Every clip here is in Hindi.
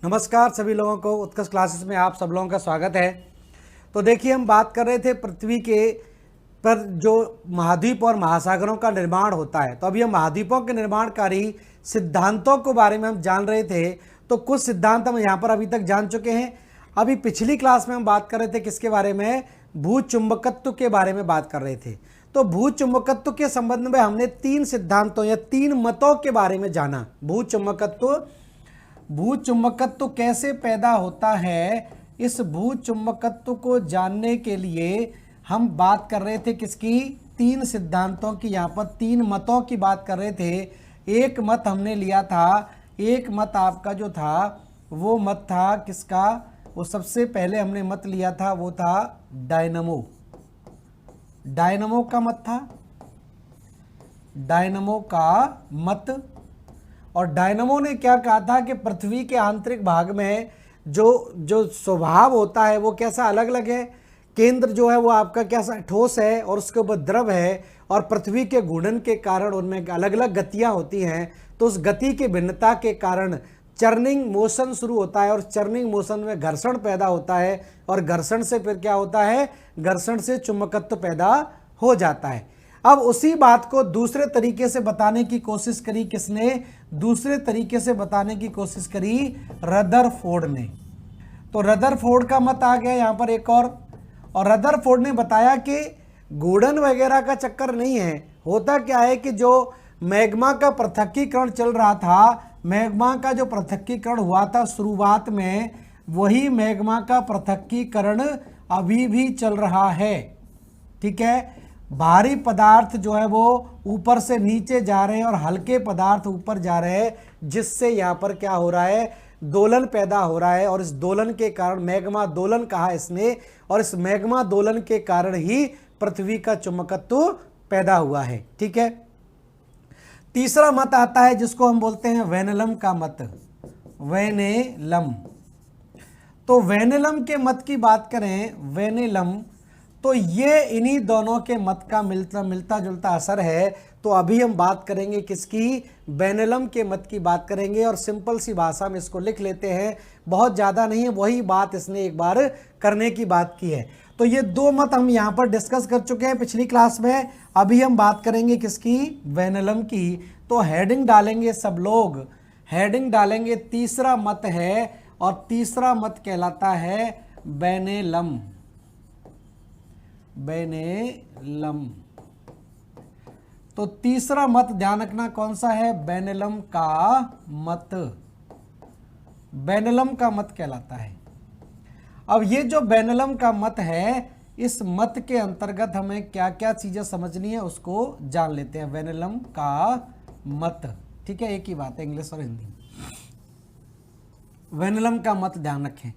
नमस्कार सभी लोगों को, उत्कर्ष क्लासेस में आप सब लोगों का स्वागत है। तो देखिए, हम बात कर रहे थे पृथ्वी के पर जो महाद्वीप और महासागरों का निर्माण होता है। तो अभी हम महाद्वीपों के निर्माणकारी सिद्धांतों के बारे में हम जान रहे थे। तो कुछ सिद्धांत हम यहाँ पर अभी तक जान चुके हैं। अभी पिछली क्लास में हम बात कर रहे थे किसके बारे में? भूचुंबकत्व के बारे में बात कर रहे थे। तो भूचुंबकत्व के संबंध में हमने तीन सिद्धांतों या तीन मतों के बारे में जाना। भूचुंबकत्व कैसे पैदा होता है, इस भूचुंबकत्व को जानने के लिए हम बात कर रहे थे किसकी? तीन सिद्धांतों की। यहाँ पर तीन मतों की बात कर रहे थे। एक मत हमने लिया था, एक मत आपका जो था वो मत था किसका? वो सबसे पहले हमने मत लिया था वो था डायनमो का मत था, डायनमो का मत। और डायनमो ने क्या कहा था कि पृथ्वी के आंतरिक भाग में जो स्वभाव होता है वो कैसा अलग अलग है। केंद्र जो है वो आपका कैसा ठोस है और उसके ऊपर द्रव है, और पृथ्वी के घूर्णन के कारण उनमें अलग अलग गतियां होती हैं। तो उस गति की भिन्नता के कारण चर्निंग मोशन शुरू होता है, और चर्निंग मोशन में घर्षण पैदा होता है, और घर्षण से फिर क्या होता है? घर्षण से चुंबकत्व पैदा हो जाता है। अब उसी बात को दूसरे तरीके से बताने की कोशिश करी किसने? दूसरे तरीके से बताने की कोशिश करी रदरफोर्ड ने। तो रदरफोर्ड का मत आ गया यहाँ पर एक और रदरफोर्ड ने बताया कि घूर्णन वगैरह का चक्कर नहीं है। होता क्या है कि जो मैग्मा का पृथक्कीकरण चल रहा था, मैग्मा का जो पृथक्कीकरण हुआ था शुरुआत में, वही मैग्मा का पृथक्कीकरण अभी भी चल रहा है। ठीक है, भारी पदार्थ जो है वो ऊपर से नीचे जा रहे हैं और हल्के पदार्थ ऊपर जा रहे हैं, जिससे यहाँ पर क्या हो रहा है? दोलन पैदा हो रहा है। और इस दोलन के कारण मैग्मा दोलन कहा इसने, और इस मैग्मा दोलन के कारण ही पृथ्वी का चुंबकत्व पैदा हुआ है। ठीक है, तीसरा मत आता है जिसको हम बोलते हैं वेनेलम का मत। वेनेलम, तो वेनेलम के मत की बात करें, वेनेलम, तो ये इन्हीं दोनों के मत का मिलता जुलता असर है। तो अभी हम बात करेंगे किसकी? वेनेलम के मत की बात करेंगे, और सिंपल सी भाषा में इसको लिख लेते हैं, बहुत ज़्यादा नहीं है, वही बात इसने एक बार करने की बात की है। तो ये दो मत हम यहाँ पर डिस्कस कर चुके हैं पिछली क्लास में। अभी हम बात करेंगे किसकी? वेनेलम की। तो हेडिंग डालेंगे सब लोग, हेडिंग डालेंगे तीसरा मत है, और तीसरा मत कहलाता है वेनेलम। वेनेलम, तो तीसरा मत ध्यान रखना कौन सा है? वेनेलम का मत। वेनेलम का मत कहलाता है। अब ये जो वेनेलम का मत है, इस मत के अंतर्गत हमें क्या क्या चीजें समझनी है उसको जान लेते हैं। वेनेलम का मत, ठीक है, एक ही बात है इंग्लिश और हिंदी। वेनेलम का मत ध्यान रखें।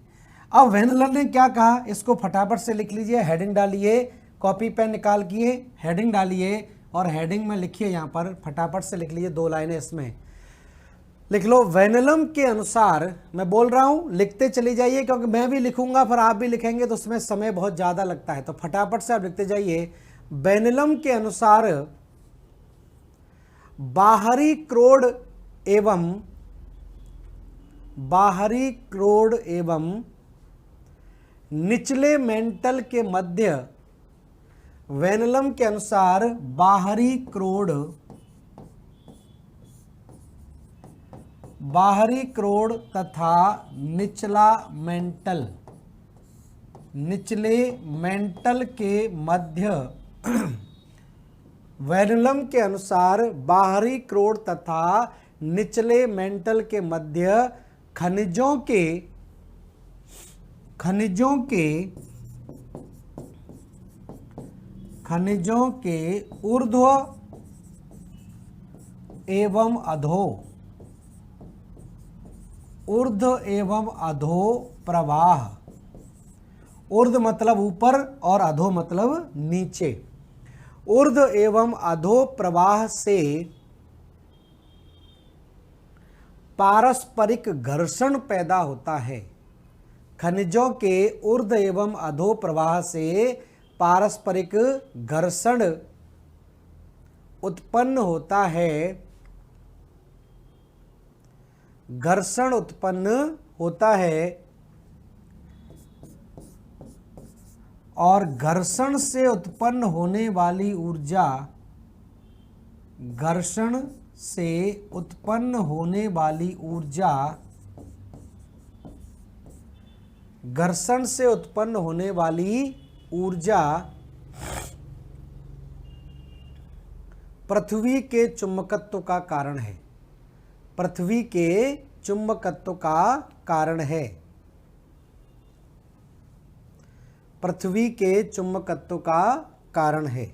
अब वेनेलम ने क्या कहा, इसको फटाफट से लिख लीजिए, हेडिंग डालिए, कॉपी पेन निकाल किए हेडिंग डालिए, और हेडिंग में लिखिए, यहाँ पर फटाफट से लिख लीजिए, दो लाइनें इसमें लिख लो। वेनेलम के अनुसार, मैं बोल रहा हूँ लिखते चले जाइए, क्योंकि मैं भी लिखूंगा फिर आप भी लिखेंगे तो उसमें समय बहुत ज़्यादा लगता है। तो फटाफट से आप लिखते जाइए। वेनेलम के अनुसार बाहरी क्रोड एवं निचले मेंटल के मध्य, वेनेलम के अनुसार बाहरी क्रोड तथा निचले मेंटल के मध्य वेनेलम के अनुसार बाहरी क्रोड तथा निचले मेंटल के मध्य खनिजों के ऊर्ध्व एवं अधो प्रवाह। ऊर्ध्व मतलब ऊपर और अधो मतलब नीचे। ऊर्ध्व एवं अधो प्रवाह से पारस्परिक घर्षण पैदा होता है। खनिजों के ऊर्ध्व एवं अधो प्रवाह से पारस्परिक घर्षण उत्पन्न होता है और घर्षण से उत्पन्न होने वाली ऊर्जा, घर्षण से उत्पन्न होने वाली ऊर्जा, घर्षण से उत्पन्न होने वाली ऊर्जा पृथ्वी के चुंबकत्व का कारण है, पृथ्वी के चुंबकत्व का कारण है, पृथ्वी के चुंबकत्व का कारण है।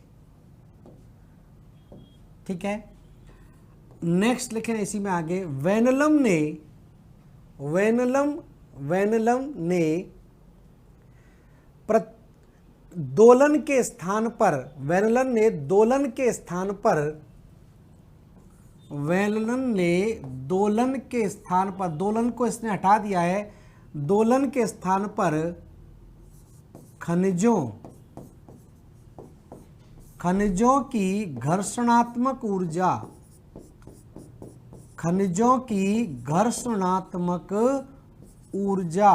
ठीक है, नेक्स्ट लिखें इसी में आगे, वेनलम ने दोलन के स्थान पर, वेनलन ने दोलन के स्थान पर, वेनलन ने दोलन के स्थान पर, दोलन को इसने हटा दिया है, दोलन के स्थान पर खनिजों की घर्षणात्मक ऊर्जा, खनिजों की घर्षणात्मक ऊर्जा,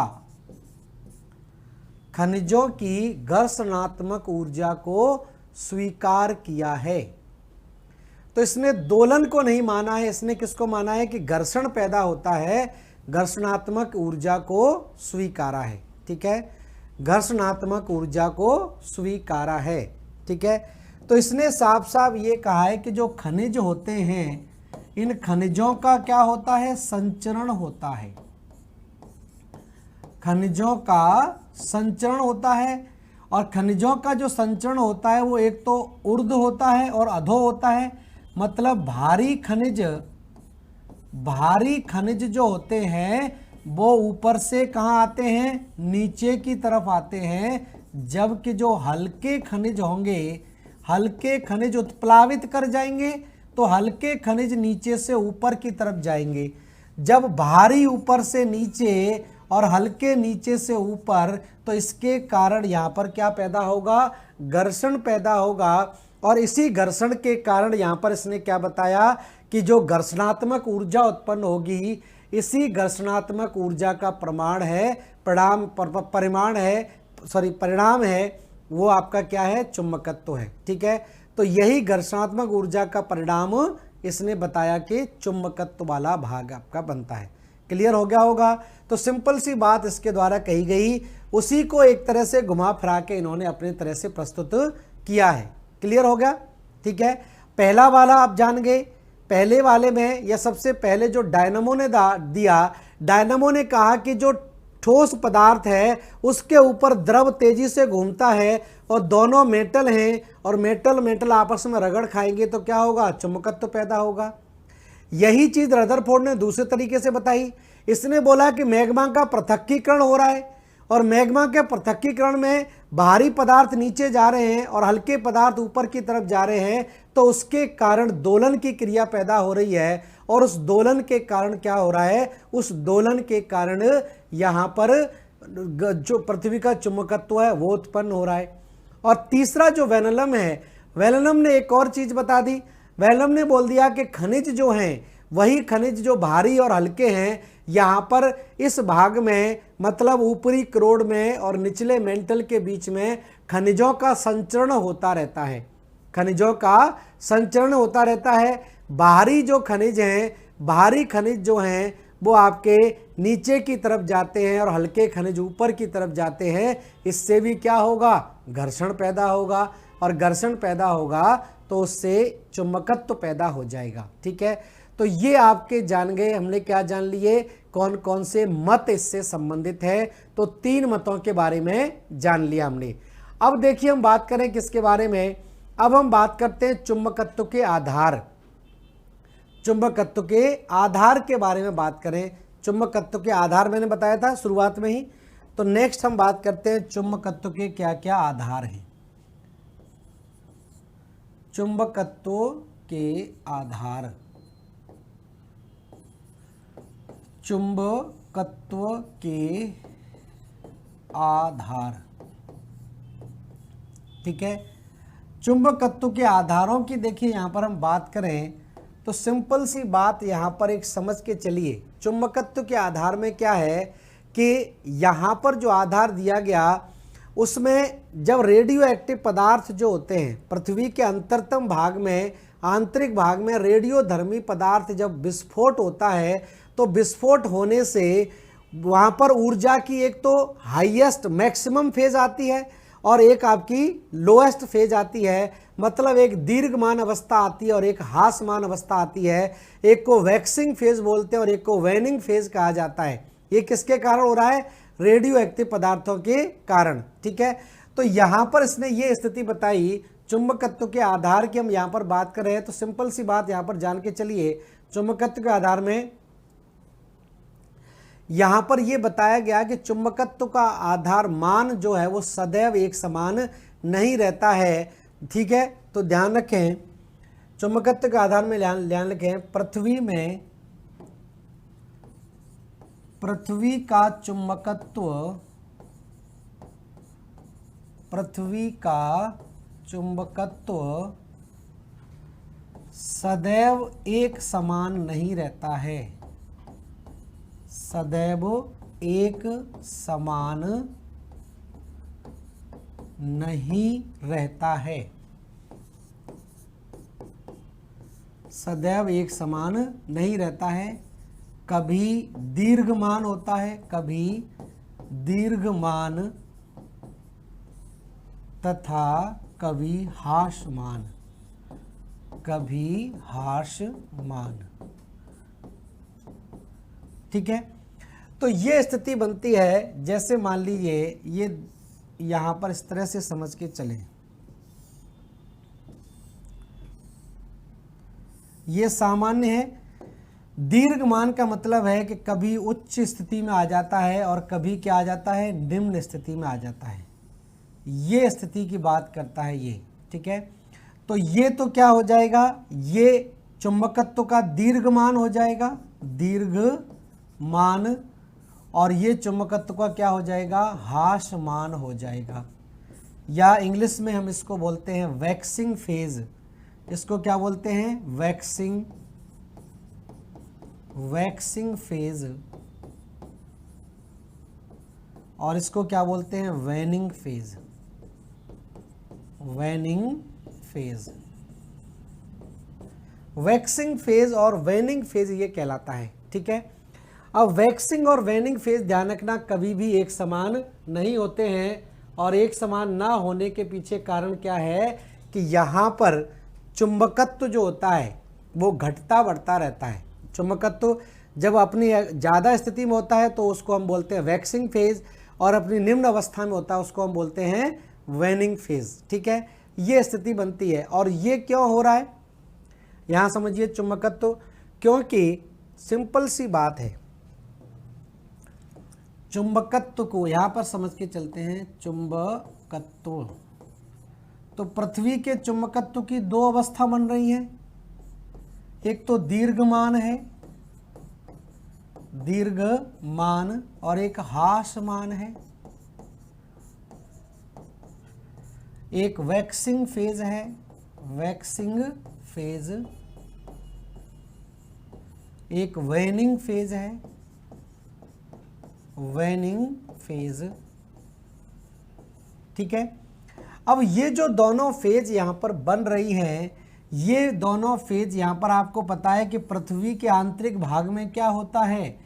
खनिजों की घर्षणात्मक ऊर्जा को स्वीकार किया है। तो इसने दोलन को नहीं माना है, इसने किसको माना है कि घर्षण पैदा होता है, घर्षणात्मक ऊर्जा को स्वीकारा है। ठीक है, घर्षणात्मक ऊर्जा को स्वीकारा है। ठीक है, तो इसने साफ साफ ये कहा है कि जो खनिज होते हैं, इन खनिजों का क्या होता है, संचरण होता है, खनिजों का संचरण होता है। और खनिजों का जो संचरण होता है वो एक तो ऊर्ध्व होता है और अधो होता है, मतलब भारी खनिज जो होते हैं वो ऊपर से कहाँ आते हैं, नीचे की तरफ आते हैं, जबकि जो हल्के खनिज होंगे, हल्के खनिज उत्प्लावित कर जाएंगे, तो हल्के खनिज नीचे से ऊपर की तरफ जाएंगे। जब भारी ऊपर से नीचे और हल्के नीचे से ऊपर, तो इसके कारण यहाँ पर क्या पैदा होगा, घर्षण पैदा होगा। और इसी घर्षण के कारण यहाँ पर इसने क्या बताया कि जो घर्षणात्मक ऊर्जा उत्पन्न होगी, इसी घर्षणात्मक ऊर्जा का परिणाम है वो आपका क्या है, चुंबकत्व है। ठीक है, तो यही घर्षणात्मक ऊर्जा का परिणाम इसने बताया कि चुंबकत्व वाला भाग आपका बनता है। क्लियर हो गया होगा। तो सिंपल सी बात इसके द्वारा कही गई, उसी को एक तरह से घुमा फिरा के इन्होंने अपने तरह से प्रस्तुत किया है। क्लियर हो गया। ठीक है, पहला वाला आप जान गए। पहले वाले में या सबसे पहले जो डायनामो ने दिया, डायनामो ने कहा कि जो ठोस पदार्थ है उसके ऊपर द्रव तेजी से घूमता है और दोनों मेटल हैं और मेटल आपस में रगड़ खाएंगे तो क्या होगा, चुंबकत्व पैदा होगा। यही चीज रदरफोर्ड ने दूसरे तरीके से बताई। इसने बोला कि मैग्मा का पृथक्कीकरण हो रहा है और मैग्मा के पृथक्कीकरण में भारी पदार्थ नीचे जा रहे हैं और हल्के पदार्थ ऊपर की तरफ जा रहे हैं, तो उसके कारण दोलन की क्रिया पैदा हो रही है। और उस दोलन के कारण क्या हो रहा है, उस दोलन के कारण यहाँ पर जो पृथ्वी का चुंबकत्व है वो उत्पन्न हो रहा है। और तीसरा जो वेनलम है, वेनलम ने एक और चीज बता दी। वेनलम ने बोल दिया कि खनिज जो हैं वही खनिज जो भारी और हल्के हैं, यहाँ पर इस भाग में मतलब ऊपरी क्रोड में और निचले मेंटल के बीच में खनिजों का संचरण होता रहता है, खनिजों का संचरण होता रहता है। बाहरी जो खनिज हैं, बाहरी खनिज जो हैं वो आपके नीचे की तरफ जाते हैं और हल्के खनिज ऊपर की तरफ जाते हैं। इससे भी क्या होगा, घर्षण पैदा होगा और घर्षण पैदा होगा तो उससे चुंबकत्व पैदा हो जाएगा। ठीक है, तो ये आपके जान गए, हमने क्या जान लिए, कौन कौन से मत इससे संबंधित है। तो 3 मतों के बारे में जान लिया हमने। अब देखिए हम बात करें किसके बारे में, अब हम बात करते हैं चुंबकत्व के आधार, चुंबकत्व के आधार के बारे में बात करें। चुंबकत्व के आधार मैंने बताया था शुरुआत में ही। तो नेक्स्ट हम बात करते हैं चुंबकत्व के क्या क्या आधार हैं। चुंबकत्व के आधार, चुंबकत्व के आधार। ठीक है, चुंबकत्व के आधारों की देखिए यहां पर हम बात करें तो सिंपल सी बात यहां पर एक समझ के चलिए। चुंबकत्व के आधार में क्या है कि यहाँ पर जो आधार दिया गया उसमें जब रेडियो एक्टिव पदार्थ जो होते हैं पृथ्वी के अंतरतम भाग में, आंतरिक भाग में रेडियो धर्मी पदार्थ जब विस्फोट होता है तो विस्फोट होने से वहाँ पर ऊर्जा की एक तो हाईएस्ट मैक्सिमम फेज आती है और एक आपकी लोएस्ट फेज आती है, मतलब एक दीर्घमान अवस्था आती है और एक ह्रासमान अवस्था आती है। एक को वैक्सिंग फेज बोलते हैं और एक को वैनिंग फेज कहा जाता है। ये किसके कारण हो रहा है? रेडियो एक्टिव पदार्थों के कारण। ठीक है, तो यहां पर इसने ये स्थिति बताई चुंबकत्व के आधार की। हम यहां पर बात कर रहे हैं तो सिंपल सी बात यहां पर जान के चलिए, चुंबकत्व के आधार में यहां पर यह बताया गया कि चुंबकत्व का आधार मान जो है वो सदैव एक समान नहीं रहता है। ठीक है, तो ध्यान रखें, चुंबकत्व के आधार में ध्यान रखें, पृथ्वी का चुंबकत्व सदैव एक समान नहीं रहता है, सदैव एक समान नहीं रहता है, सदैव एक समान नहीं रहता है। कभी दीर्घमान होता है, कभी दीर्घमान तथा कभी ह्रासमान, कभी ह्रासमान। ठीक है, तो ये स्थिति बनती है। जैसे मान लीजिए ये यहां पर इस तरह से समझ के चलें, ये सामान्य है। दीर्घमान का मतलब है कि कभी उच्च स्थिति में आ जाता है और कभी क्या आ जाता है? निम्न स्थिति में आ जाता है। ये स्थिति की बात करता है ये। ठीक है, तो ये तो क्या हो जाएगा? ये चुंबकत्व का दीर्घमान हो जाएगा, दीर्घमान, और ये चुंबकत्व का क्या हो जाएगा? ह्रासमान हो जाएगा, या इंग्लिश में हम इसको बोलते हैं वैक्सिंग फेज। इसको क्या बोलते हैं? वैक्सिंग फेज, और इसको क्या बोलते हैं? Waning phase, waning phase. Waxing phase और वैनिंग फेज ये कहलाता है। ठीक है, अब वैक्सिंग और वैनिंग फेज ध्यान रखना कभी भी एक समान नहीं होते हैं, और एक समान ना होने के पीछे कारण क्या है कि यहाँ पर चुंबकत्व जो होता है वो घटता बढ़ता रहता है। चुंबकत्व जब अपनी ज़्यादा स्थिति में होता है तो उसको हम बोलते हैं वैक्सिंग फेज, और अपनी निम्न अवस्था में होता है उसको हम बोलते हैं वैनिंग फेज। ठीक है, ये स्थिति बनती है। और ये क्यों हो रहा है यहाँ समझिए चुंबकत्व, क्योंकि सिंपल सी बात है, चुंबकत्व को यहाँ पर समझ के चलते हैं। चुंबकत्व, तो पृथ्वी के चुंबकत्व की दो अवस्था बन रही हैं, एक तो दीर्घमान है, दीर्घमान, और एक ह्रासमान है। एक वैक्सिंग फेज है, वैक्सिंग फेज, एक वैनिंग फेज है, वैनिंग फेज। ठीक है, अब ये जो दोनों फेज यहां पर बन रही हैं, ये दोनों फेज यहां पर आपको पता है कि पृथ्वी के आंतरिक भाग में क्या होता है?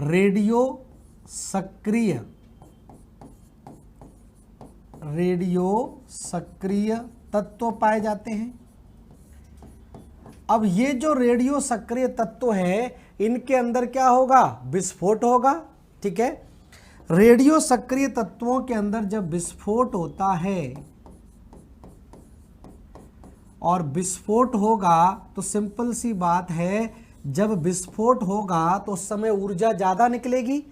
रेडियो सक्रिय तत्व पाए जाते हैं। अब ये जो रेडियो सक्रिय तत्व है इनके अंदर क्या होगा? विस्फोट होगा। ठीक है, रेडियो सक्रिय तत्वों के अंदर जब विस्फोट होता है और विस्फोट होगा तो सिंपल सी बात है, जब विस्फोट होगा तो उस समय ऊर्जा ज़्यादा निकलेगी,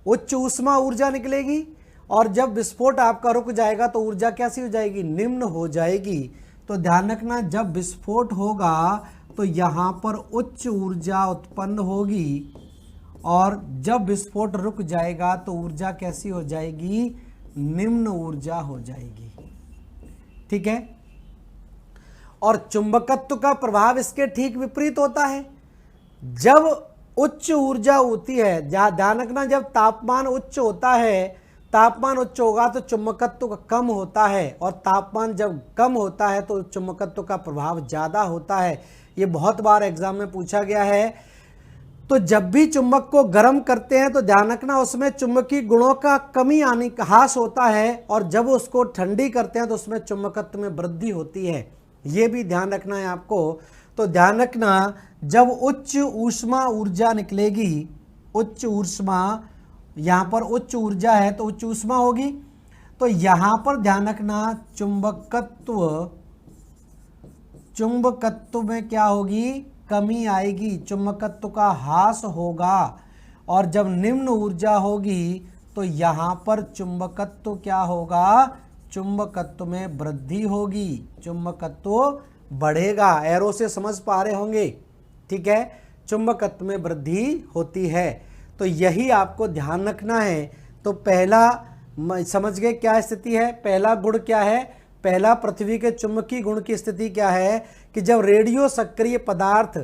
उच्च ऊष्मा ऊर्जा निकलेगी, और जब विस्फोट आपका रुक जाएगा तो ऊर्जा कैसी हो जाएगी? निम्न हो जाएगी। तो ध्यान रखना, जब विस्फोट होगा तो यहाँ पर उच्च ऊर्जा उत्पन्न होगी, और जब विस्फोट रुक जाएगा तो ऊर्जा कैसी हो जाएगी? निम्न ऊर्जा हो जाएगी। ठीक है, और चुंबकत्व का प्रभाव इसके ठीक विपरीत होता है। जब उच्च ऊर्जा होती है, ध्यान रखना, जब तापमान उच्च होता है, तापमान उच्च होगा तो चुंबकत्व कम होता है, और तापमान जब कम होता है तो चुंबकत्व का प्रभाव ज़्यादा होता है। ये बहुत बार एग्जाम में पूछा गया है। तो जब भी चुंबक को गर्म करते हैं तो ध्यान रखना उसमें चुंबकीय गुणों का कमी आने का ह्रास होता है, और जब उसको ठंडी करते हैं तो उसमें चुंबकत्व में वृद्धि होती है। ये भी ध्यान रखना है आपको। तो ध्यान रखना, जब उच्च ऊष्मा ऊर्जा निकलेगी, उच्च ऊष्मा, यहाँ पर उच्च ऊर्जा है तो उच्च ऊष्मा होगी, तो यहाँ पर ध्यान रखना चुंबकत्व में क्या होगी, कमी आएगी, चुंबकत्व का ह्रास होगा। और जब निम्न ऊर्जा होगी तो यहाँ पर चुंबकत्व क्या होगा, चुंबकत्व में वृद्धि होगी, चुंबकत्व बढ़ेगा। एरो से समझ पा रहे होंगे, ठीक है, चुंबकत्व में वृद्धि होती है। तो यही आपको ध्यान रखना है। तो पहला समझ गए क्या स्थिति है, पहला गुण क्या है, पहला पृथ्वी के चुंबकीय गुण की स्थिति क्या है कि जब रेडियो सक्रिय पदार्थ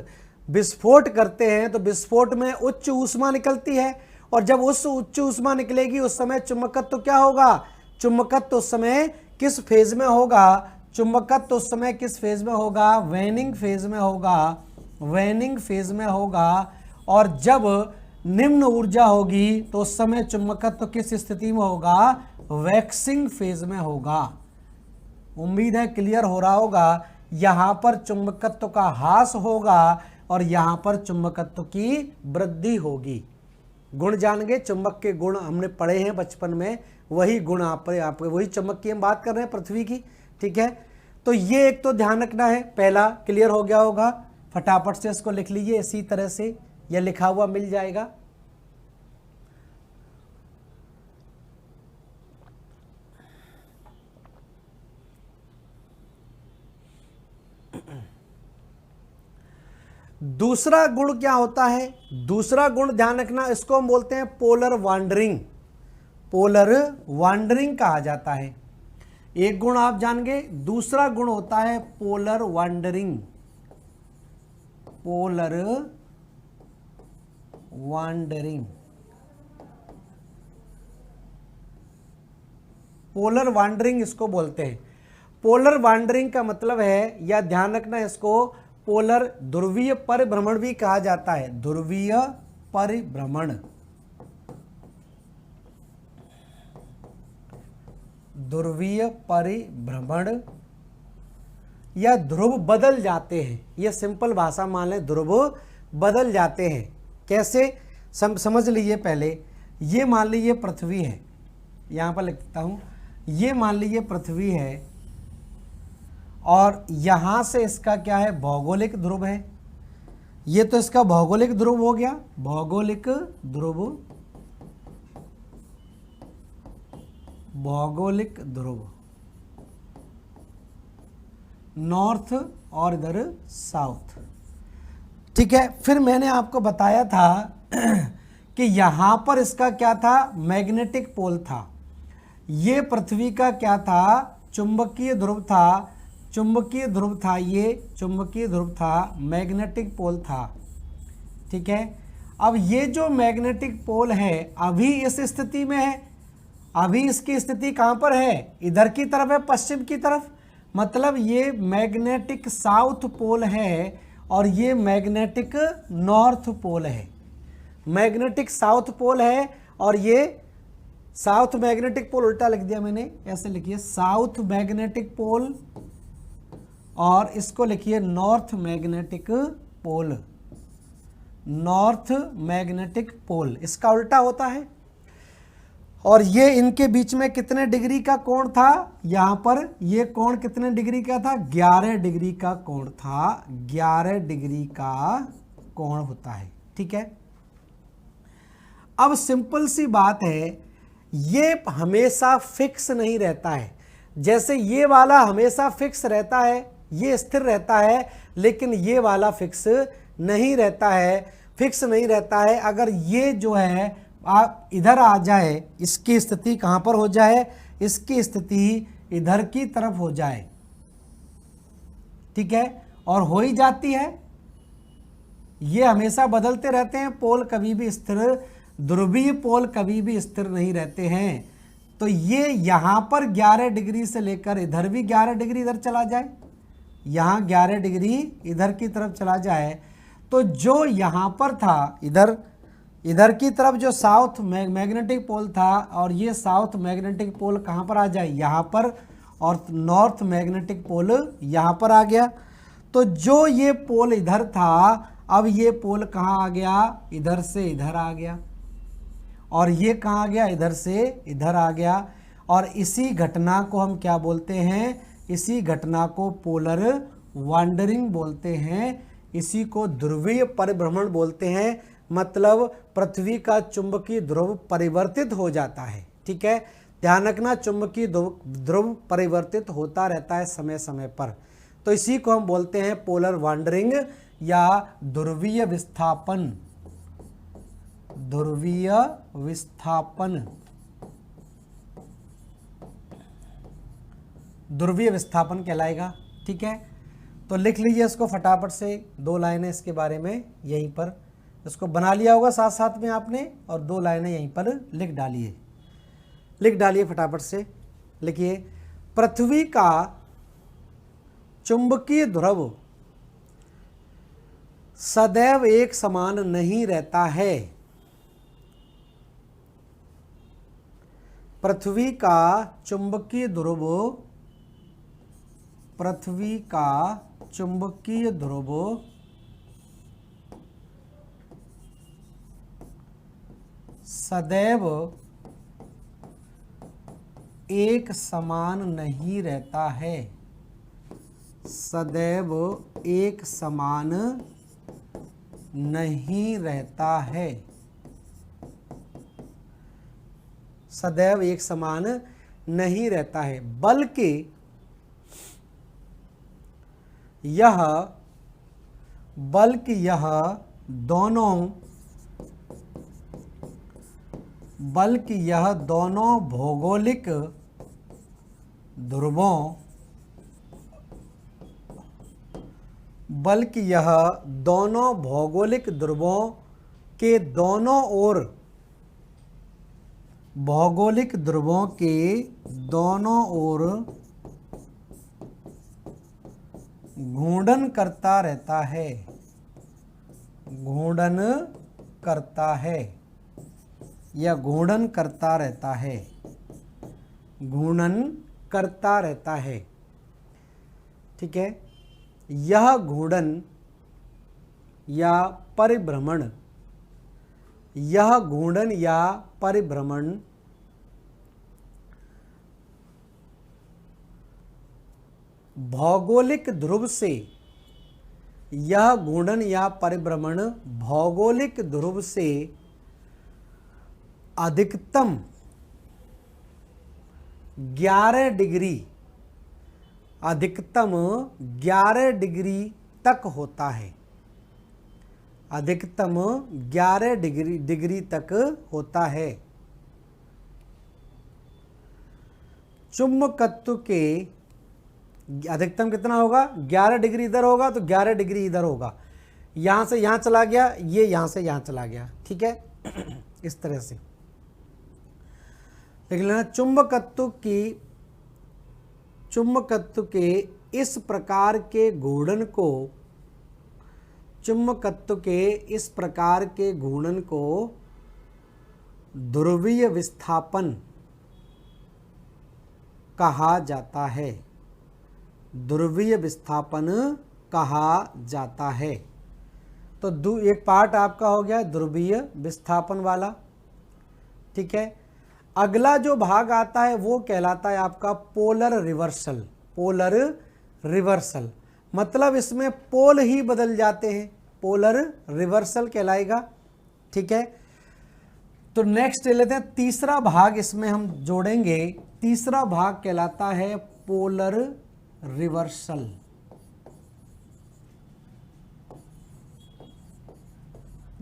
विस्फोट करते हैं तो विस्फोट में उच्च ऊष्मा निकलती है, और जब उस उच्च ऊष्मा निकलेगी उस समय चुंबकत्व क्या होगा, चुंबकत्व उस समय किस फेज में होगा, चुंबकत्व उस समय किस फेज में होगा, वेनिंग फेज में होगा, वेनिंग फेज में होगा। और जब निम्न ऊर्जा होगी तो उस समय चुंबकत्व किस स्थिति में होगा, वैक्सिंग फेज में होगा। उम्मीद है क्लियर हो रहा होगा। यहाँ पर चुंबकत्व का ह्रास होगा और यहाँ पर चुंबकत्व की वृद्धि होगी। गुण जान गए, चुंबक के गुण हमने पढ़े हैं बचपन में, वही गुण आपके वही चुंबक की हम बात कर रहे हैं पृथ्वी की, ठीक है। तो ये एक तो ध्यान रखना है, पहला क्लियर हो गया होगा। फटाफट से इसको लिख लीजिए, इसी तरह से यह लिखा हुआ मिल जाएगा। दूसरा गुण क्या होता है, दूसरा गुण ध्यान रखना, इसको हम बोलते हैं पोलर वांडरिंग, पोलर वांडरिंग कहा जाता है। एक गुण आप जान गए, दूसरा गुण होता है polar wandering, polar wandering, polar wandering इसको बोलते हैं। पोलर वांडरिंग का मतलब है, या ध्यान रखना इसको, पोलर ध्रुवीय परिभ्रमण भी कहा जाता है, ध्रुवीय परिभ्रमण, ध्रुवीय परिभ्रमण, या ध्रुव बदल जाते हैं। यह सिंपल भाषा मान लें, ध्रुव बदल जाते हैं। कैसे समझ लीजिए पहले, ये मान लीजिए पृथ्वी है, यहाँ पर लिखता हूँ, ये मान लीजिए पृथ्वी है, और यहाँ से इसका क्या है, भौगोलिक ध्रुव है। ये तो इसका भौगोलिक ध्रुव हो गया, भौगोलिक ध्रुव, भौगोलिक ध्रुव नॉर्थ और इधर साउथ, ठीक है। फिर मैंने आपको बताया था कि यहाँ पर इसका क्या था, मैग्नेटिक पोल था। ये पृथ्वी का क्या था, चुंबकीय ध्रुव था, चुंबकीय ध्रुव था, ये चुंबकीय ध्रुव था, मैग्नेटिक पोल था, ठीक है। अब ये जो मैग्नेटिक पोल है अभी इस स्थिति में है, अभी इसकी स्थिति कहाँ पर है, इधर की तरफ है, पश्चिम की तरफ, मतलब ये मैग्नेटिक साउथ पोल है और ये मैग्नेटिक नॉर्थ पोल है। मैग्नेटिक साउथ पोल है और ये साउथ मैग्नेटिक पोल, उल्टा लिख दिया मैंने, ऐसे लिखिए साउथ मैग्नेटिक पोल, और इसको लिखिए north magnetic pole, north magnetic pole, इसका उल्टा होता है। और ये इनके बीच में कितने डिग्री का कोण था, यहाँ पर ये कोण कितने डिग्री का था, 11 डिग्री का कोण था, 11 डिग्री का कोण होता है, ठीक है। अब सिंपल सी बात है, ये हमेशा फिक्स नहीं रहता है। जैसे ये वाला हमेशा फिक्स रहता है, ये स्थिर रहता है, लेकिन ये वाला फिक्स नहीं रहता है, फिक्स नहीं रहता है। अगर ये जो है आप इधर आ जाए, इसकी स्थिति कहाँ पर हो जाए, इसकी स्थिति इधर की तरफ हो जाए, ठीक है, और हो ही जाती है, ये हमेशा बदलते रहते हैं, पोल कभी भी स्थिर, ध्रुवीय पोल कभी भी स्थिर नहीं रहते हैं। तो ये यहाँ पर 11 डिग्री से लेकर इधर भी 11 डिग्री इधर चला जाए, यहाँ 11 डिग्री इधर की तरफ चला जाए, तो जो यहाँ पर था इधर की तरफ जो साउथ मैग्नेटिक पोल था, और ये साउथ मैग्नेटिक पोल कहाँ पर आ जाए, यहाँ पर, और नॉर्थ मैग्नेटिक पोल यहाँ पर आ गया। तो जो ये पोल इधर था, अब ये पोल कहाँ आ गया, इधर से इधर आ गया, और ये कहाँ आ गया, इधर से इधर आ गया। और इसी घटना को हम क्या बोलते हैं, इसी घटना को पोलर वांडरिंग बोलते हैं, इसी को ध्रुवीय परिभ्रमण बोलते हैं। मतलब पृथ्वी का चुंबकीय ध्रुव परिवर्तित हो जाता है। ठीक है, ध्यान रखना, चुंबकीय ध्रुव परिवर्तित होता रहता है समय समय पर, तो इसी को हम बोलते हैं पोलर वांडरिंग या ध्रुवीय विस्थापन। ध्रुवीय विस्थापन, ध्रुवीय विस्थापन कहलाएगा। ठीक है, तो लिख लीजिए इसको फटाफट से, 2 लाइनें इसके बारे में यहीं पर, इसको बना लिया होगा साथ साथ में आपने, और 2 लाइनें यहीं पर लिख डालिए फटाफट से। लिखिए, पृथ्वी का चुंबकीय ध्रुव सदैव एक समान नहीं रहता है। पृथ्वी का चुंबकीय ध्रुव, पृथ्वी का चुंबकीय ध्रुव सदैव एक समान नहीं रहता है। सदैव एक समान नहीं रहता है। सदैव एक समान नहीं रहता है, बल्कि यह दोनों भौगोलिक ध्रुवों के दोनों ओर, भौगोलिक ध्रुवों के दोनों ओर घूर्णन करता रहता है। घूर्णन करता है या घूर्णन करता रहता है। घूर्णन करता रहता है। ठीक है, यह घूर्णन या परिभ्रमण, यह घूर्णन या परिभ्रमण भौगोलिक ध्रुव से, यह घूर्णन या परिभ्रमण भौगोलिक ध्रुव से अधिकतम 11 डिग्री, अधिकतम 11 डिग्री तक होता है। अधिकतम 11 डिग्री तक होता है। चुंबकत्व के अधिकतम कितना होगा, 11 डिग्री इधर होगा तो 11 डिग्री इधर होगा, यहां से यहां चला गया, ये यहां से यहां चला गया। ठीक है, इस तरह से देख लेना। चुंबकत्व के इस प्रकार के घूर्णन को, चुंबकत्व के इस प्रकार के घूर्णन को ध्रुवीय विस्थापन कहा जाता है। ध्रुवीय विस्थापन कहा जाता है। तो एक पार्ट आपका हो गया ध्रुवीय विस्थापन वाला। ठीक है, अगला जो भाग आता है वो कहलाता है आपका पोलर रिवर्सल। पोलर रिवर्सल मतलब इसमें पोल ही बदल जाते हैं, पोलर रिवर्सल कहलाएगा। ठीक है, तो नेक्स्ट ले लेते हैं तीसरा भाग, इसमें हम जोड़ेंगे। तीसरा भाग कहलाता है पोलर रिवर्सल।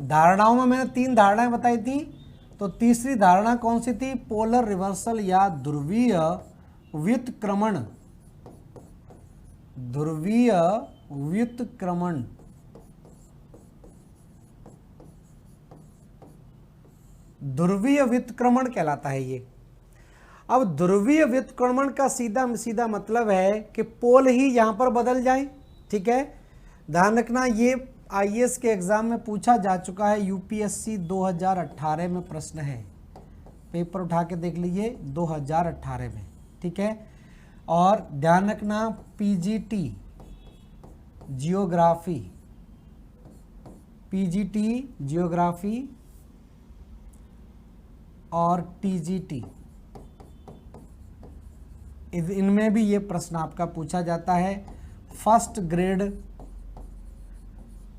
धारणाओं में मैंने 3 धारणाएं बताई थी, तो तीसरी धारणा कौन सी थी, पोलर रिवर्सल या ध्रुवीय व्युत्क्रमण। ध्रुवीय व्युत्क्रमण ध्रुवीय व्युत्क्रमण कहलाता है ये। अब ध्रुवीय व्युत्क्रमण का सीधा सीधा मतलब है कि पोल ही यहां पर बदल जाए। ठीक है, ध्यान रखना, ये आईएएस के एग्जाम में पूछा जा चुका है, यूपीएससी 2018 में प्रश्न है, पेपर उठा के देख लीजिए 2018 में। ठीक है, और ध्यान रखना पीजीटी जियोग्राफी, पीजीटी जियोग्राफी और टीजीटी, इनमें भी ये प्रश्न आपका पूछा जाता है। फर्स्ट ग्रेड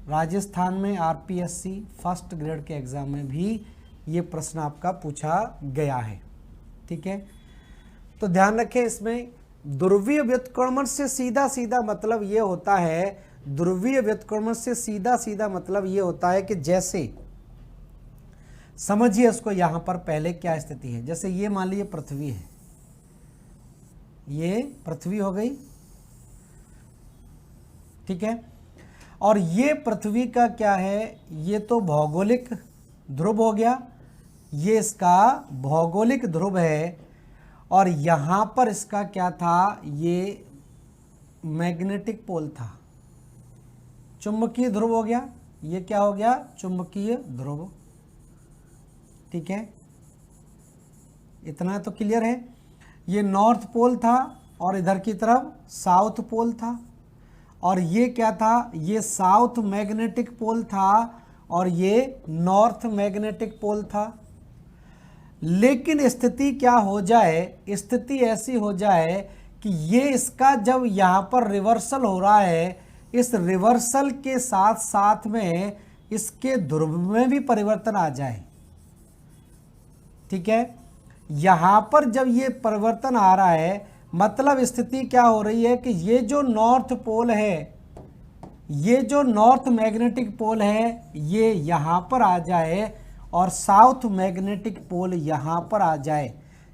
राजस्थान में आरपीएससी फर्स्ट ग्रेड के एग्जाम में भी ये प्रश्न आपका पूछा गया है। ठीक है, तो ध्यान रखें, इसमें ध्रुवीय व्युत्क्रमण से सीधा सीधा मतलब ये होता है, ध्रुवीय व्युत्क्रमण से सीधा सीधा मतलब ये होता है कि जैसे समझिए उसको, यहां पर पहले क्या स्थिति है, जैसे ये मान लीजिए पृथ्वी है, ये पृथ्वी हो गई। ठीक है, और ये पृथ्वी का क्या है, ये तो भौगोलिक ध्रुव हो गया, ये इसका भौगोलिक ध्रुव है, और यहां पर इसका क्या था, ये मैग्नेटिक पोल था, चुंबकीय ध्रुव हो गया, ये क्या हो गया, चुंबकीय ध्रुव। ठीक है, इतना तो क्लियर है। ये नॉर्थ पोल था और इधर की तरफ साउथ पोल था, और ये क्या था, ये साउथ मैग्नेटिक पोल था और ये नॉर्थ मैग्नेटिक पोल था। लेकिन स्थिति क्या हो जाए, स्थिति ऐसी हो जाए कि ये इसका जब यहाँ पर रिवर्सल हो रहा है, इस रिवर्सल के साथ साथ में इसके ध्रुव में भी परिवर्तन आ जाए। ठीक है, यहां पर जब ये परिवर्तन आ रहा है, मतलब स्थिति क्या हो रही है कि ये जो नॉर्थ पोल है, ये जो नॉर्थ मैग्नेटिक पोल है, ये यहां पर आ जाए और साउथ मैग्नेटिक पोल यहां पर आ जाए।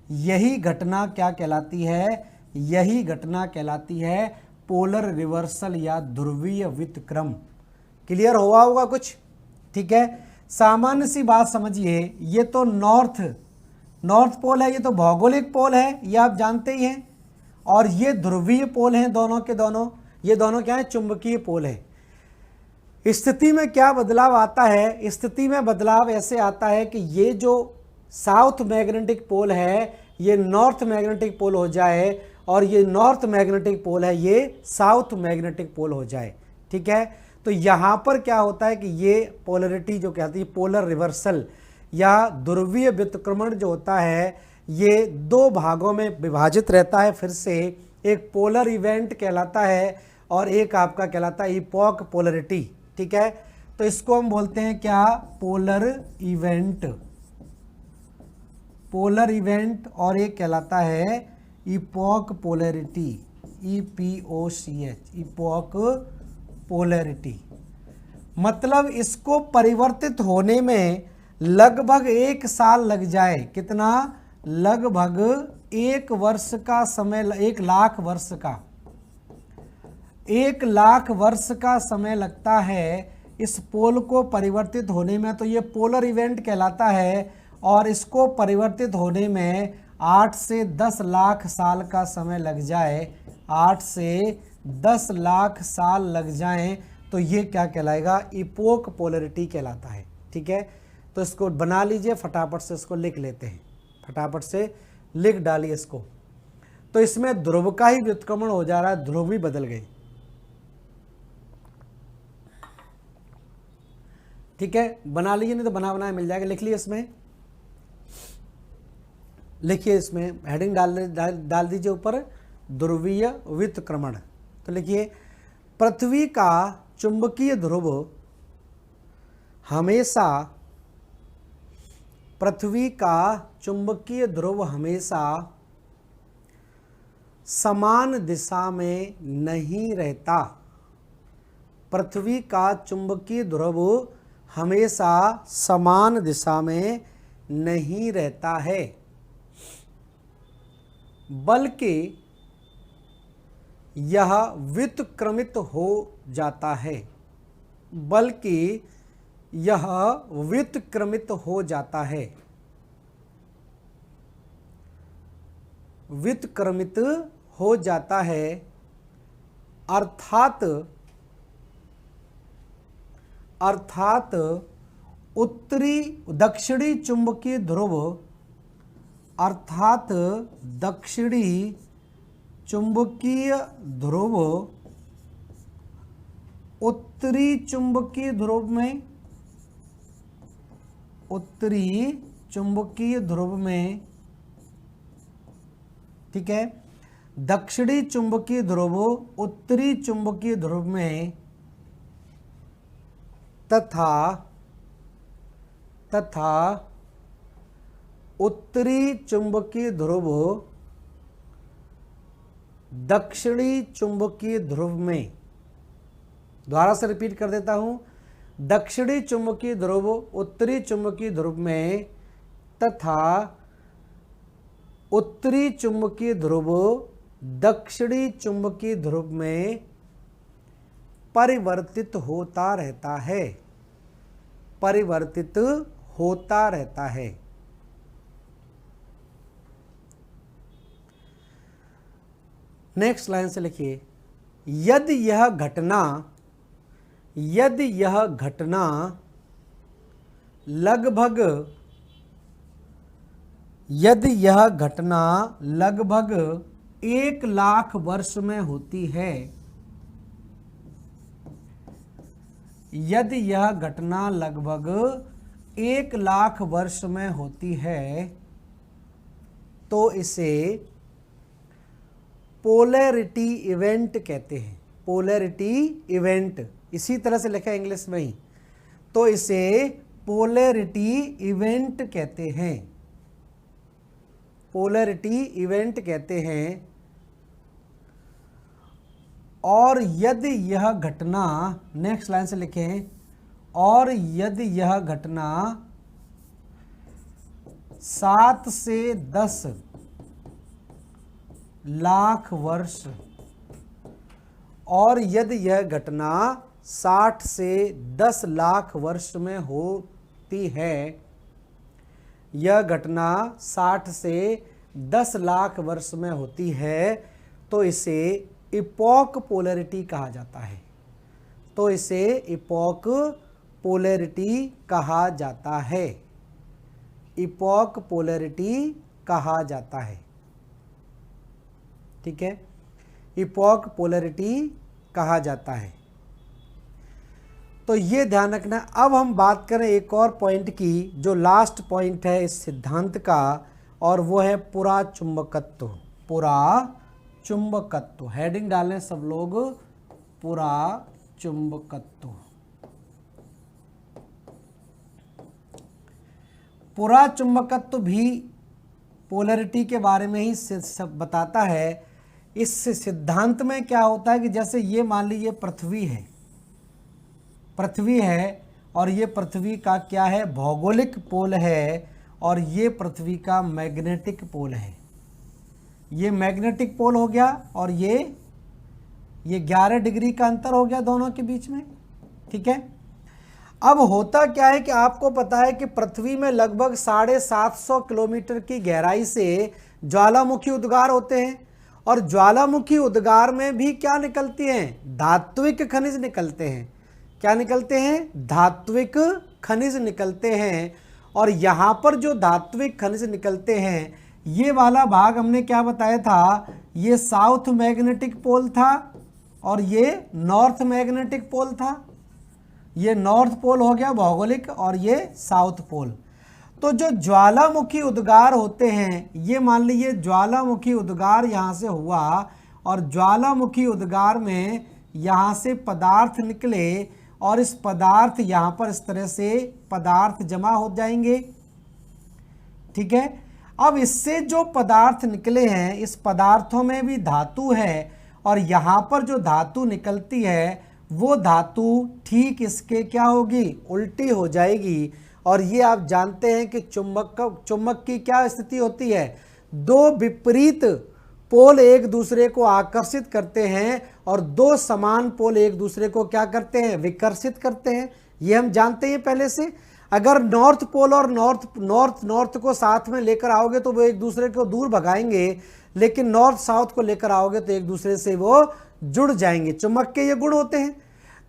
यही घटना क्या कहलाती है, यही घटना कहलाती है पोलर रिवर्सल या ध्रुवीय व्युत्क्रम। क्लियर हुआ होगा कुछ। ठीक है, सामान्य सी बात समझिए, ये तो नॉर्थ पोल है, ये तो भौगोलिक पोल है, ये आप जानते ही हैं, और ये ध्रुवीय पोल हैं दोनों के दोनों, ये दोनों क्या है, चुंबकीय पोल है। स्थिति में क्या बदलाव आता है, स्थिति में बदलाव ऐसे आता है कि ये जो साउथ मैग्नेटिक पोल है ये नॉर्थ मैग्नेटिक पोल हो जाए, और ये नॉर्थ मैग्नेटिक पोल है ये साउथ मैग्नेटिक पोल हो जाए। ठीक है, तो यहाँ पर क्या होता है कि ये पोलरिटी जो कहती है पोलर रिवर्सल या ध्रुवीय व्युत्क्रमण जो होता है, ये दो भागों में विभाजित रहता है। फिर से एक पोलर इवेंट कहलाता है और एक आपका कहलाता है इपोक पोलरिटी। ठीक है, तो इसको हम बोलते हैं क्या, पोलर इवेंट, पोलर इवेंट, और एक कहलाता है epoch polarity, EPOCH, epoch polarity. मतलब इसको परिवर्तित होने में लगभग 1 साल लग जाए। कितना, लगभग 1 वर्ष का समय, 1 लाख वर्ष का, 1 लाख वर्ष का समय लगता है इस पोल को परिवर्तित होने में। तो ये पोलर इवेंट कहलाता है, और इसको परिवर्तित होने में 8 से 10 लाख साल का समय लग जाए, 8 से 10 लाख साल लग जाएं, तो ये क्या कहलाएगा, इपोक पोलरिटी कहलाता है। ठीक है, तो इसको बना लीजिए, फटाफट से इसको लिख लेते हैं, फटाफट से लिख डालिए इसको। तो इसमें ध्रुव का ही व्युत्क्रमण हो जा रहा है, ध्रुव ही बदल गए। ठीक है, बना लीजिए, नहीं तो बना बनाया मिल जाएगा। लिख लीजिए, इसमें लिखिए, इसमें हेडिंग डाल दीजिए ऊपर, ध्रुवीय व्युत्क्रमण। तो लिखिए, पृथ्वी का चुंबकीय ध्रुव हमेशा, पृथ्वी का चुंबकीय ध्रुव हमेशा समान दिशा में नहीं रहता। पृथ्वी का चुंबकीय ध्रुव हमेशा समान दिशा में नहीं रहता है, बल्कि यह व्युत्क्रमित हो जाता है, बल्कि यह व्युत्क्रमित हो जाता है। व्युत्क्रमित हो जाता है, अर्थात दक्षिणी चुंबकीय ध्रुव, अर्थात दक्षिणी चुंबकीय ध्रुव उत्तरी चुंबकीय ध्रुव में, उत्तरी चुंबकीय ध्रुव में, ठीक है, दक्षिणी चुंबकीय ध्रुव उत्तरी चुंबकीय ध्रुव में तथा उत्तरी चुंबकीय ध्रुव दक्षिणी चुंबकीय ध्रुव में, दोबारा से रिपीट कर देता हूं, दक्षिणी चुंबकीय ध्रुव उत्तरी चुंबकीय ध्रुव में तथा उत्तरी चुंबकीय ध्रुव दक्षिणी चुंबकीय ध्रुव में परिवर्तित होता रहता है, परिवर्तित होता रहता है। नेक्स्ट लाइन से लिखिए, यदि यह घटना लगभग 1,00,000 वर्ष में होती है, यदि यह घटना लगभग 1,00,000 वर्ष में होती है तो इसे पोलैरिटी इवेंट कहते हैं, पोलैरिटी इवेंट, इसी तरह से लिखा है इंग्लिश में ही, तो इसे पोलैरिटी इवेंट कहते हैं, पोलैरिटी इवेंट कहते हैं। और यदि यह घटना, नेक्स्ट लाइन से लिखें, और यदि यह घटना 7 से 10 लाख वर्ष, और यदि यह घटना 60 से 10 लाख वर्ष में होती है, यह घटना 60 से 10 लाख वर्ष में होती है तो इसे इपॉक पोलैरिटी कहा जाता है, तो इसे इपॉक पोलैरिटी कहा जाता है, इपॉक पोलैरिटी कहा जाता है, ठीक है, इपॉक पोलैरिटी कहा जाता है। तो ये ध्यान रखना। अब हम बात करें एक और पॉइंट की, जो लास्ट पॉइंट है इस सिद्धांत का, और वो है पुरा चुंबकत्व, पुरा चुंबकत्व, हेडिंग डालें सब लोग, पुरा चुंबकत्व। पुरा चुंबकत्व भी पोलैरिटी के बारे में ही सब बताता है। इस सिद्धांत में क्या होता है कि जैसे ये मान लीजिए पृथ्वी है, पृथ्वी है और ये पृथ्वी का क्या है, भौगोलिक पोल है, और ये पृथ्वी का मैग्नेटिक पोल है, ये मैग्नेटिक पोल हो गया, और ये 11 डिग्री का अंतर हो गया दोनों के बीच में, ठीक है। अब होता क्या है कि आपको पता है कि पृथ्वी में लगभग 750 किलोमीटर की गहराई से ज्वालामुखी उद्गार होते हैं, और ज्वालामुखी उद्गार में भी क्या निकलती हैं, धात्विक खनिज निकलते हैं। क्या निकलते हैं, धात्विक खनिज निकलते हैं। और यहाँ पर जो धात्विक खनिज निकलते हैं, ये वाला भाग हमने क्या बताया था, ये साउथ मैग्नेटिक पोल था और ये नॉर्थ मैग्नेटिक पोल था। ये नॉर्थ पोल हो गया भौगोलिक, और ये साउथ पोल। तो जो ज्वालामुखी उद्गार होते हैं, ये मान लीजिए ज्वालामुखी उद्गार यहाँ से हुआ, और ज्वालामुखी उद्गार में यहाँ से पदार्थ निकले, और इस पदार्थ यहाँ पर इस तरह से पदार्थ जमा हो जाएंगे, ठीक है। अब इससे जो पदार्थ निकले हैं, इस पदार्थों में भी धातु है, और यहाँ पर जो धातु निकलती है वो धातु ठीक इसके क्या होगी, उल्टी हो जाएगी। और ये आप जानते हैं कि चुंबक की क्या स्थिति होती है, दो विपरीत पोल एक दूसरे को आकर्षित करते हैं, और दो समान पोल एक दूसरे को क्या करते हैं, विकर्षित करते हैं। ये हम जानते हैं पहले से। अगर नॉर्थ पोल और नॉर्थ को साथ में लेकर आओगे तो वो एक दूसरे को दूर भगाएंगे, लेकिन नॉर्थ साउथ को लेकर आओगे तो एक दूसरे से वो जुड़ जाएंगे। चुंबक के ये गुण होते हैं।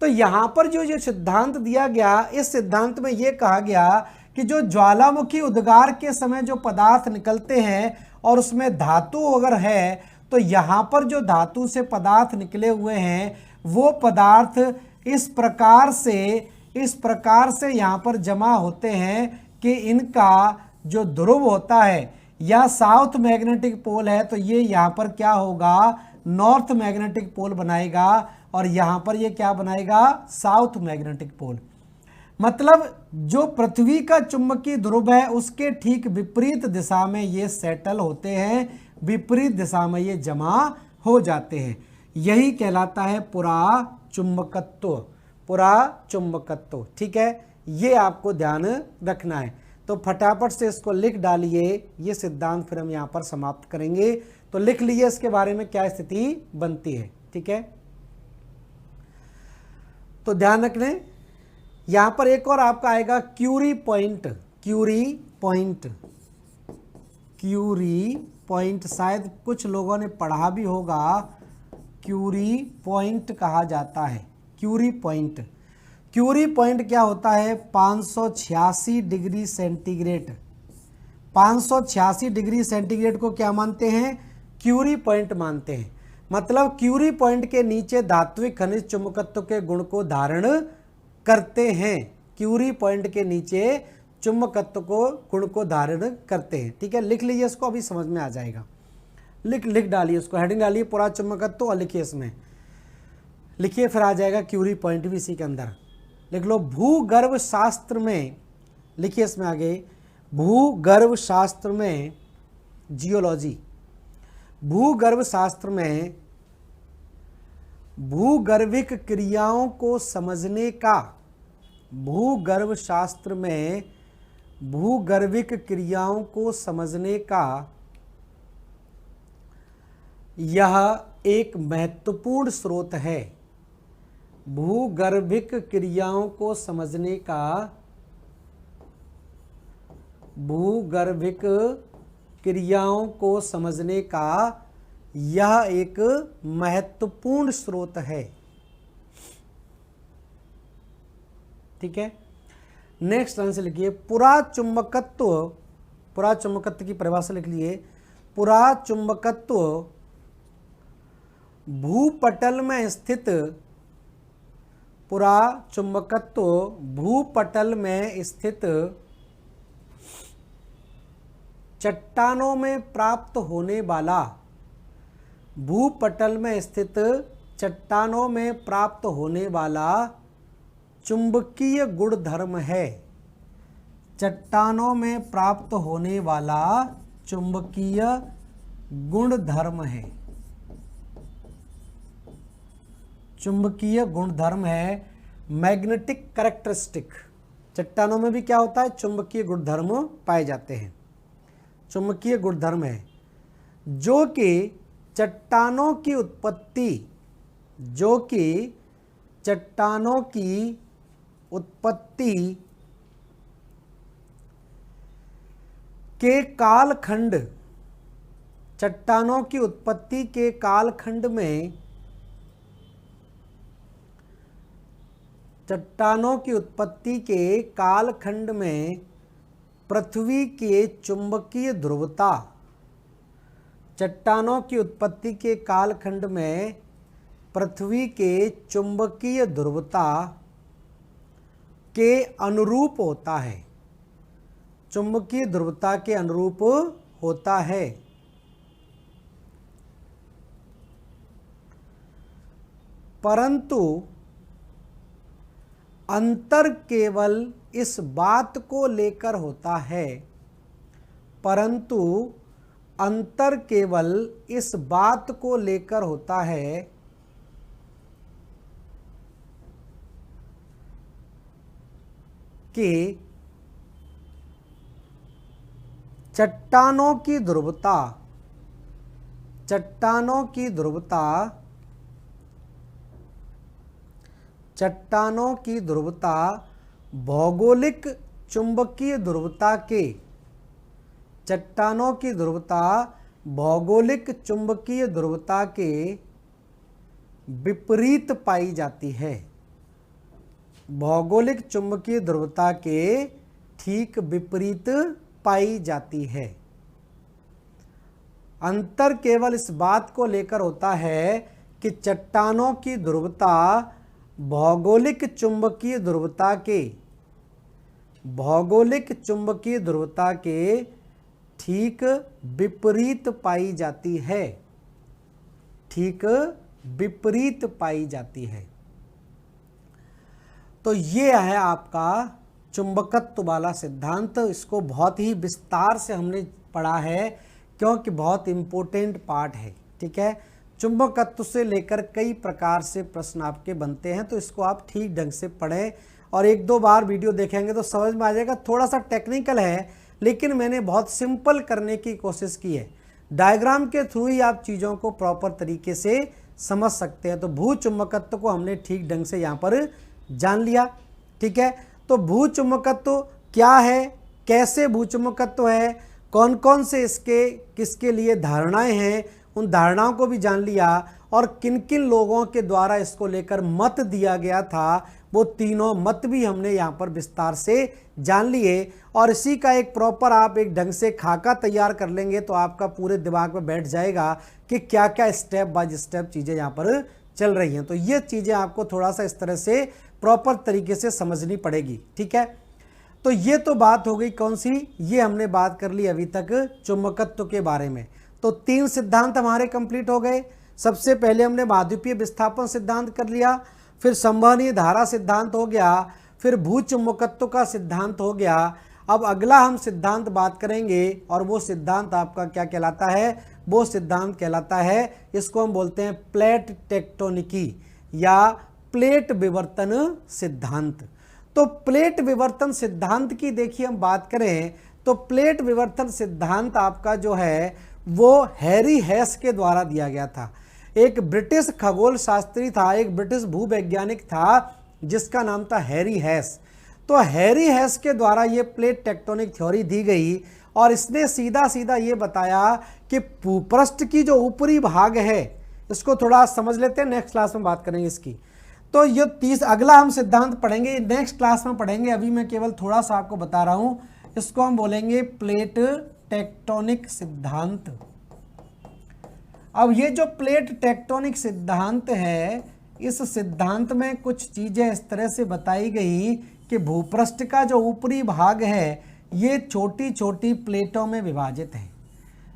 तो यहां पर जो सिद्धांत दिया गया, इस सिद्धांत में यह कहा गया कि जो ज्वालामुखी उद्गार के समय जो पदार्थ निकलते हैं और उसमें धातु अगर है, तो यहां पर जो धातु से पदार्थ निकले हुए हैं वो पदार्थ इस प्रकार से यहां पर जमा होते हैं कि इनका जो ध्रुव होता है या साउथ मैग्नेटिक पोल है, तो ये यहां पर क्या होगा, नॉर्थ मैग्नेटिक पोल बनाएगा, और यहां पर ये क्या बनाएगा, साउथ मैग्नेटिक पोल। मतलब जो पृथ्वी का चुंबकीय ध्रुव है उसके ठीक विपरीत दिशा में ये सेटल होते हैं, विपरीत दिशा में ये जमा हो जाते हैं। यही कहलाता है पुराचुंबकत्व, पुराचुंबकत्व। ठीक है, ये आपको ध्यान रखना है। तो फटाफट से इसको लिख डालिए, ये सिद्धांत फिर हम यहाँ पर समाप्त करेंगे। तो लिख लीजिए इसके बारे में क्या स्थिति बनती है। ठीक है, तो ध्यान रखने, यहां पर एक और आपका आएगा Curie point. Curie point, Curie point शायद कुछ लोगों ने पढ़ा भी होगा, क्यूरी पॉइंट कहा जाता है। क्यूरी पॉइंट, क्यूरी पॉइंट क्या होता है, 586 डिग्री सेंटीग्रेड। 586 डिग्री सेंटीग्रेड को क्या मानते हैं, क्यूरी पॉइंट मानते हैं। मतलब क्यूरी पॉइंट के नीचे धात्विक खनिज चुंबकत्व के गुण को धारण करते हैं। क्यूरी पॉइंट के नीचे चुंबकत्व को गुण को धारण करते हैं। ठीक है, लिख लीजिए इसको, अभी समझ में आ जाएगा। लिख डालिए इसको, हेडिंग डालिए पुराचुंबकत्व और लिखिए, इसमें लिखिए, फिर आ जाएगा क्यूरी पॉइंट भी इसी के अंदर। लिख लो भूगर्भ शास्त्र में, लिखिए इसमें आगे, भूगर्भ शास्त्र में, जियोलॉजी, भूगर्भ शास्त्र में भूगर्भिक क्रियाओं को समझने का, भूगर्भ शास्त्र में भूगर्भिक क्रियाओं को समझने का यह एक महत्वपूर्ण स्रोत है। भूगर्भिक क्रियाओं को समझने का, भूगर्भिक क्रियाओं को समझने का यह एक महत्वपूर्ण स्रोत है। ठीक है, नेक्स्ट आंसर लिखिए पुराचुंबकत्व। पुराचुंबकत्व की परिभाषा लिख लिए, पुराचुंबकत्व भूपटल में स्थित, पुराचुंबकत्व भूपटल में स्थित चट्टानों में प्राप्त होने वाला, भूपटल में स्थित चट्टानों में प्राप्त होने वाला चुंबकीय गुणधर्म है। चट्टानों में प्राप्त होने वाला चुंबकीय गुणधर्म है, चुंबकीय गुणधर्म है, मैग्नेटिक कैरेक्टरिस्टिक। चट्टानों में भी क्या होता है, चुंबकीय गुणधर्म पाए जाते हैं, चुंबकीय गुणधर्म है, जो कि चट्टानों की उत्पत्ति, जो कि चट्टानों की उत्पत्ति के कालखंड, चट्टानों की उत्पत्ति के कालखंड में, चट्टानों की उत्पत्ति के कालखंड में पृथ्वी के चुंबकीय ध्रुवता, चट्टानों की उत्पत्ति के कालखंड में पृथ्वी के चुंबकीय ध्रुवता के अनुरूप होता है, चुंबकीय ध्रुवता के अनुरूप होता है। परंतु अंतर केवल इस बात को लेकर होता है, परंतु अंतर केवल इस बात को लेकर होता है कि चट्टानों की ध्रुवता, चट्टानों की ध्रुवता, चट्टानों की ध्रुवता भौगोलिक चुंबकीय ध्रुवता के, चट्टानों की ध्रुवता भौगोलिक चुंबकीय ध्रुवता के विपरीत पाई जाती है। भौगोलिक चुंबकीय ध्रुवता के ठीक विपरीत पाई जाती है। अंतर केवल इस बात को लेकर होता है कि चट्टानों की ध्रुवता भौगोलिक चुंबकीय ध्रुवता के, भौगोलिक चुंबकीय ध्रुवता के ठीक विपरीत पाई जाती है, ठीक विपरीत पाई जाती है। तो ये है आपका चुंबकत्व वाला सिद्धांत। इसको बहुत ही विस्तार से हमने पढ़ा है क्योंकि बहुत इम्पोर्टेंट पार्ट है। ठीक है, चुंबकत्व से लेकर कई प्रकार से प्रश्न आपके बनते हैं, तो इसको आप ठीक ढंग से पढ़ें और एक दो बार वीडियो देखेंगे तो समझ में आ जाएगा। थोड़ा सा टेक्निकल है लेकिन मैंने बहुत सिंपल करने की कोशिश की है। डायग्राम के थ्रू ही आप चीज़ों को प्रॉपर तरीके से समझ सकते हैं। तो भू चुंबकत्व को हमने ठीक ढंग से यहाँ पर जान लिया। ठीक है, तो भू चुंबकत्व क्या है, कैसे भू चुंबकत्व है, कौन कौन से इसके किसके लिए धारणाएं हैं, उन धारणाओं को भी जान लिया और किन किन लोगों के द्वारा इसको लेकर मत दिया गया था, वो तीनों मत भी हमने यहाँ पर विस्तार से जान लिए। और इसी का एक प्रॉपर आप एक ढंग से खाका तैयार कर लेंगे तो आपका पूरे दिमाग में बैठ जाएगा कि क्या क्या स्टेप बाय स्टेप चीज़ें यहाँ पर चल रही हैं। तो ये चीज़ें आपको थोड़ा सा इस तरह से प्रॉपर तरीके से समझनी पड़ेगी। ठीक है, तो ये तो बात हो गई कौन सी, ये हमने बात कर ली अभी तक चुंबकत्व के बारे में। तो तीन सिद्धांत हमारे कंप्लीट हो गए। सबसे पहले हमने महाद्वीपीय विस्थापन सिद्धांत कर लिया, फिर संवहनीय धारा सिद्धांत हो गया, फिर भू चुंबकत्व का सिद्धांत हो गया। अब अगला हम सिद्धांत बात करेंगे और वो सिद्धांत आपका क्या कहलाता है, वो सिद्धांत कहलाता है, इसको हम बोलते हैं प्लेट टेक्टोनिकी या प्लेट विवर्तन सिद्धांत। तो प्लेट विवर्तन सिद्धांत की देखिए हम बात करें तो प्लेट विवर्तन सिद्धांत आपका जो है वो हैरी हेस के द्वारा दिया गया था। एक ब्रिटिश खगोल शास्त्री था, एक ब्रिटिश भूवैज्ञानिक था जिसका नाम था हैरी हेस। तो हैरी हेस के द्वारा ये प्लेट टेक्टोनिक थ्योरी दी गई और इसने सीधा सीधा ये बताया कि भूपृष्ठ की जो ऊपरी भाग है, इसको थोड़ा समझ लेते हैं, नेक्स्ट क्लास में बात करेंगे इसकी। तो ये अगला हम सिद्धांत पढ़ेंगे, नेक्स्ट क्लास में पढ़ेंगे, अभी मैं केवल थोड़ा सा आपको बता रहा हूं। इसको हम बोलेंगे प्लेट टेक्टोनिक सिद्धांत। अब ये जो प्लेट टेक्टोनिक सिद्धांत है, इस सिद्धांत में कुछ चीजें इस तरह से बताई गई कि भूपृष्ठ का जो ऊपरी भाग है ये छोटी छोटी प्लेटों में विभाजित है।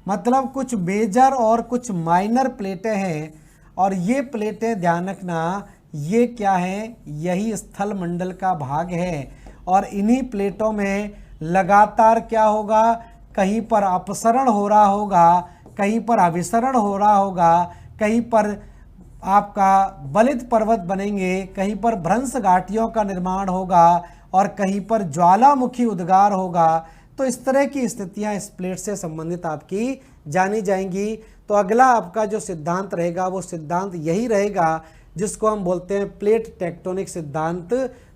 मतलब कुछ मेजर और कुछ माइनर प्लेटें हैं और ये प्लेटें ध्यान रखना ये क्या है, यही स्थल मंडल का भाग है। और इन्हीं प्लेटों में लगातार क्या होगा, कहीं पर अपसरण हो रहा होगा, कहीं पर अभिसरण हो रहा होगा, कहीं पर आपका बलित पर्वत बनेंगे, कहीं पर भ्रंश घाटियों का निर्माण होगा और कहीं पर ज्वालामुखी उद्गार होगा। तो इस तरह की स्थितियां इस प्लेट से संबंधित आपकी जानी जाएंगी। तो अगला आपका जो सिद्धांत रहेगा वो सिद्धांत यही रहेगा जिसको हम बोलते हैं प्लेट टेक्टोनिक सिद्धांत,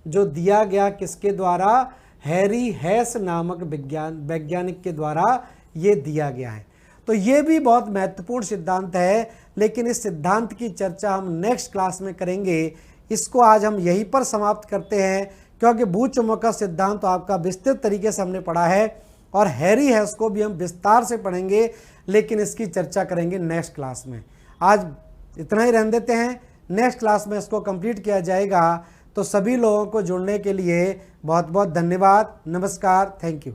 जो दिया गया किसके द्वारा, हैरी हेस नामक वैज्ञानिक के द्वारा ये दिया गया है। तो ये भी बहुत महत्वपूर्ण सिद्धांत है, लेकिन इस सिद्धांत की चर्चा हम नेक्स्ट क्लास में करेंगे। इसको आज हम यहीं पर समाप्त करते हैं क्योंकि भू चुंबक का सिद्धांत तो आपका विस्तृत तरीके से हमने पढ़ा है और हैरी हेस को भी हम विस्तार से पढ़ेंगे, लेकिन इसकी चर्चा करेंगे नेक्स्ट क्लास में। आज इतना ही रहने देते हैं, नेक्स्ट क्लास में इसको कंप्लीट किया जाएगा। तो सभी लोगों को जुड़ने के लिए बहुत बहुत धन्यवाद। नमस्कार, थैंक यू।